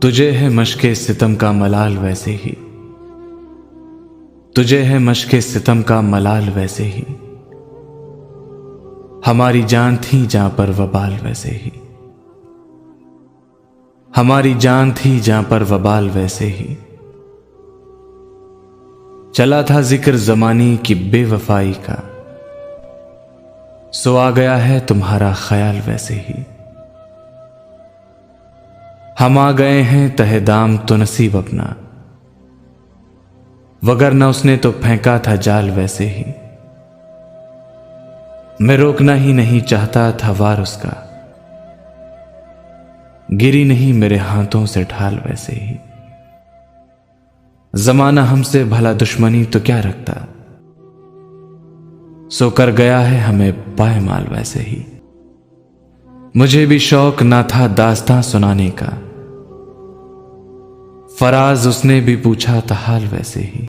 तुझे है मशके सितम का मलाल वैसे ही, तुझे है मशके सितम का मलाल वैसे ही, हमारी जान थी जहां पर वबाल वैसे ही, हमारी जान थी जहां पर वबाल वैसे ही। चला था जिक्र जमानी की बेवफाई का, सो आ गया है तुम्हारा ख्याल वैसे ही। हम आ गए हैं तहे दाम तो नसीब अपना, वगरना उसने तो फेंका था जाल वैसे ही। मैं रोकना ही नहीं चाहता था वार उसका, गिरी नहीं मेरे हाथों से ढाल वैसे ही। जमाना हमसे भला दुश्मनी तो क्या रखता, सो कर गया है हमें पायमाल वैसे ही। मुझे भी शौक ना था दास्तां सुनाने का, फराज उसने भी पूछा था हाल वैसे ही।